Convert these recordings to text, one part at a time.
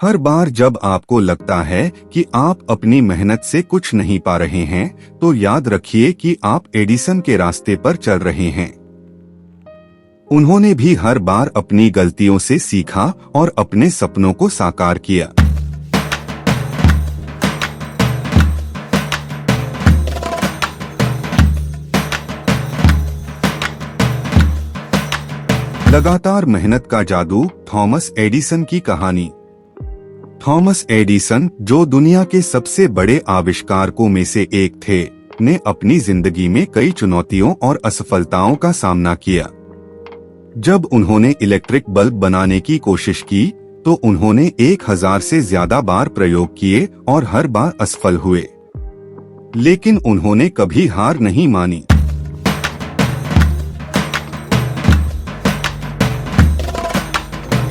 हर बार जब आपको लगता है कि आप अपनी मेहनत से कुछ नहीं पा रहे हैं, तो याद रखिए कि आप एडिसन के रास्ते पर चल रहे हैं। उन्होंने भी हर बार अपनी गलतियों से सीखा और अपने सपनों को साकार किया। लगातार मेहनत का जादू, थॉमस एडिसन की कहानी। थॉमस एडिसन, जो दुनिया के सबसे बड़े आविष्कारकों में से एक थे, ने अपनी जिंदगी में कई चुनौतियों और असफलताओं का सामना किया। जब उन्होंने इलेक्ट्रिक बल्ब बनाने की कोशिश की, तो उन्होंने 1000 से ज्यादा बार प्रयोग किए और हर बार असफल हुए। लेकिन उन्होंने कभी हार नहीं मानी।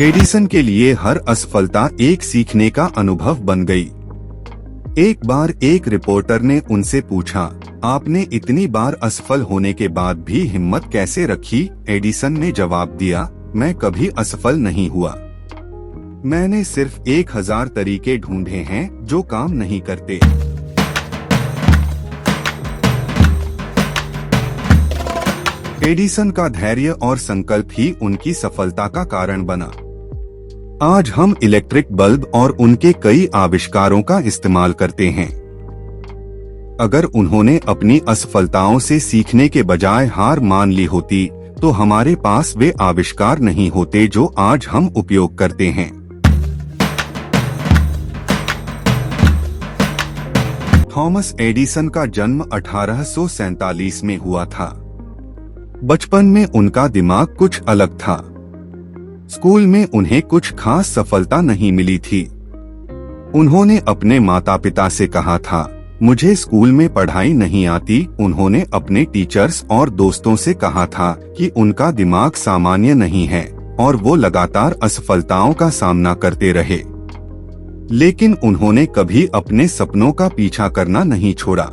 एडिसन के लिए हर असफलता एक सीखने का अनुभव बन गई। एक बार एक रिपोर्टर ने उनसे पूछा, आपने इतनी बार असफल होने के बाद भी हिम्मत कैसे रखी? एडिसन ने जवाब दिया, मैं कभी असफल नहीं हुआ। मैंने सिर्फ 1000 तरीके ढूंढे हैं जो काम नहीं करते। एडिसन का धैर्य और संकल्प ही उनकी सफलता का कारण बना। आज हम इलेक्ट्रिक बल्ब और उनके कई आविष्कारों का इस्तेमाल करते हैं। अगर उन्होंने अपनी असफलताओं से सीखने के बजाय हार मान ली होती, तो हमारे पास वे आविष्कार नहीं होते जो आज हम उपयोग करते हैं। थॉमस एडिसन का जन्म 1847 में हुआ था। बचपन में उनका दिमाग कुछ अलग था। स्कूल में उन्हें कुछ खास सफलता नहीं मिली थी। उन्होंने अपने माता पिता से कहा था, मुझे स्कूल में पढ़ाई नहीं आती। उन्होंने अपने टीचर्स और दोस्तों से कहा था कि उनका दिमाग सामान्य नहीं है और वो लगातार असफलताओं का सामना करते रहे। लेकिन उन्होंने कभी अपने सपनों का पीछा करना नहीं छोड़ा।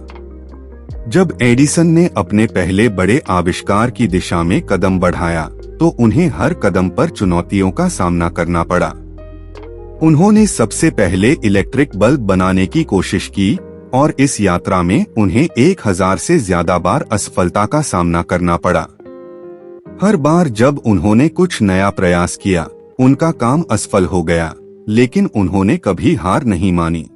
जब एडिसन ने अपने पहले बड़े आविष्कार की दिशा में कदम बढ़ाया, तो उन्हें हर कदम पर चुनौतियों का सामना करना पड़ा। उन्होंने सबसे पहले इलेक्ट्रिक बल्ब बनाने की कोशिश की और इस यात्रा में उन्हें 1000 से ज्यादा बार असफलता का सामना करना पड़ा। हर बार जब उन्होंने कुछ नया प्रयास किया, उनका काम असफल हो गया, लेकिन उन्होंने कभी हार नहीं मानी।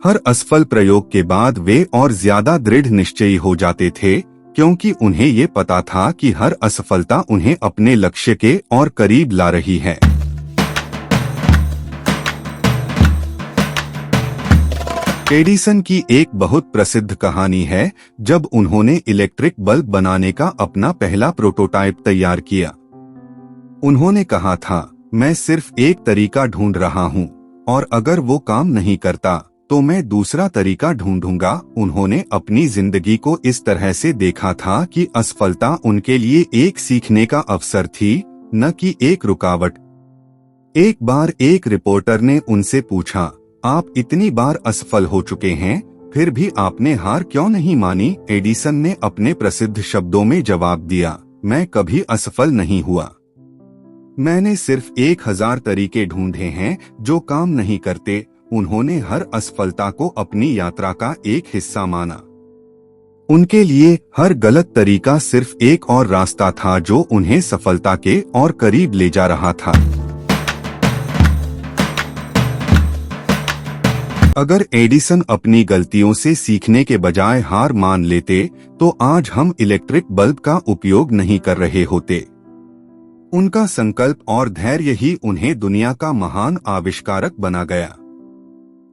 हर असफल प्रयोग के बाद वे और ज्यादा दृढ़ निश्चयी हो जाते थे, क्योंकि उन्हें ये पता था कि हर असफलता उन्हें अपने लक्ष्य के और करीब ला रही है। एडिसन की एक बहुत प्रसिद्ध कहानी है, जब उन्होंने इलेक्ट्रिक बल्ब बनाने का अपना पहला प्रोटोटाइप तैयार किया। उन्होंने कहा था, मैं सिर्फ एक तरीका ढूंढ रहा हूँ और अगर वो काम नहीं करता तो मैं दूसरा तरीका ढूंढूंगा। उन्होंने अपनी जिंदगी को इस तरह से देखा था कि असफलता उनके लिए एक सीखने का अवसर थी, न कि एक रुकावट। एक बार एक रिपोर्टर ने उनसे पूछा, आप इतनी बार असफल हो चुके हैं, फिर भी आपने हार क्यों नहीं मानी? एडिसन ने अपने प्रसिद्ध शब्दों में जवाब दिया, मैं कभी असफल नहीं हुआ। मैंने सिर्फ 1000 तरीके ढूंढे हैं जो काम नहीं करते। उन्होंने हर असफलता को अपनी यात्रा का एक हिस्सा माना। उनके लिए हर गलत तरीका सिर्फ एक और रास्ता था जो उन्हें सफलता के और करीब ले जा रहा था। अगर एडिसन अपनी गलतियों से सीखने के बजाय हार मान लेते, तो आज हम इलेक्ट्रिक बल्ब का उपयोग नहीं कर रहे होते। उनका संकल्प और धैर्य ही उन्हें दुनिया का महान आविष्कारक बना गया।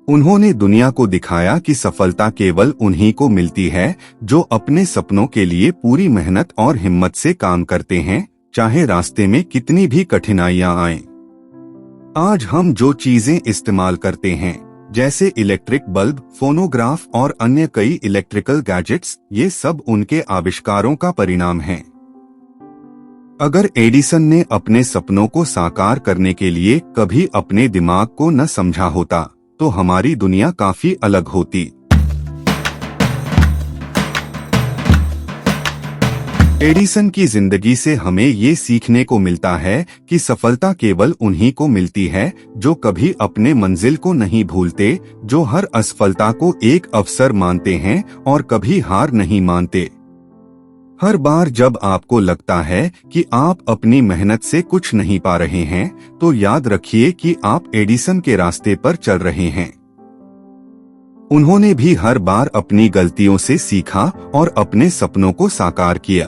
उन्होंने दुनिया को दिखाया कि सफलता केवल उन्हीं को मिलती है जो अपने सपनों के लिए पूरी मेहनत और हिम्मत से काम करते हैं, चाहे रास्ते में कितनी भी कठिनाइयां आएं। आज हम जो चीजें इस्तेमाल करते हैं, जैसे इलेक्ट्रिक बल्ब, फोनोग्राफ और अन्य कई इलेक्ट्रिकल गैजेट्स, ये सब उनके आविष्कारों का परिणाम हैं। अगर एडिसन ने अपने सपनों को साकार करने के लिए कभी अपने दिमाग को न समझा होता, तो हमारी दुनिया काफी अलग होती। एडिसन की जिंदगी से हमें ये सीखने को मिलता है कि सफलता केवल उन्हीं को मिलती है जो कभी अपने मंजिल को नहीं भूलते, जो हर असफलता को एक अवसर मानते हैं और कभी हार नहीं मानते। हर बार जब आपको लगता है कि आप अपनी मेहनत से कुछ नहीं पा रहे हैं, तो याद रखिए कि आप एडिसन के रास्ते पर चल रहे हैं। उन्होंने भी हर बार अपनी गलतियों से सीखा और अपने सपनों को साकार किया।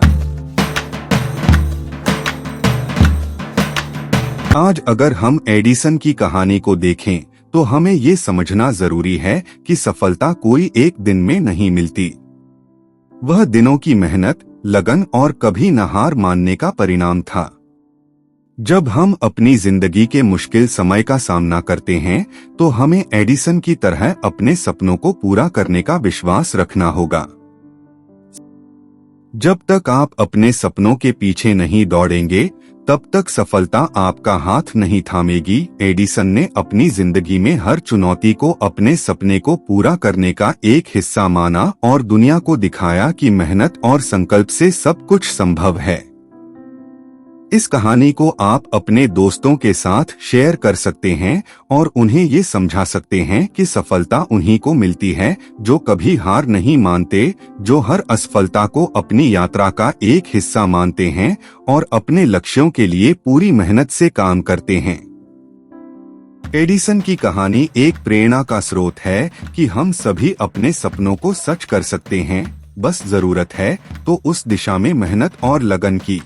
आज अगर हम एडिसन की कहानी को देखें, तो हमें ये समझना जरूरी है कि सफलता कोई एक दिन में नहीं मिलती। वह दिनों की मेहनत, लगन और कभी न हार मानने का परिणाम था। जब हम अपनी जिंदगी के मुश्किल समय का सामना करते हैं, तो हमें एडिसन की तरह अपने सपनों को पूरा करने का विश्वास रखना होगा। जब तक आप अपने सपनों के पीछे नहीं दौड़ेंगे, तब तक सफलता आपका हाथ नहीं थामेगी। एडिसन ने अपनी जिंदगी में हर चुनौती को अपने सपने को पूरा करने का एक हिस्सा माना और दुनिया को दिखाया कि मेहनत और संकल्प से सब कुछ संभव है। इस कहानी को आप अपने दोस्तों के साथ शेयर कर सकते हैं और उन्हें ये समझा सकते हैं कि सफलता उन्हीं को मिलती है जो कभी हार नहीं मानते, जो हर असफलता को अपनी यात्रा का एक हिस्सा मानते हैं और अपने लक्ष्यों के लिए पूरी मेहनत से काम करते हैं। एडिसन की कहानी एक प्रेरणा का स्रोत है कि हम सभी अपने सपनों को सच कर सकते हैं, बस जरूरत है तो उस दिशा में मेहनत और लगन की।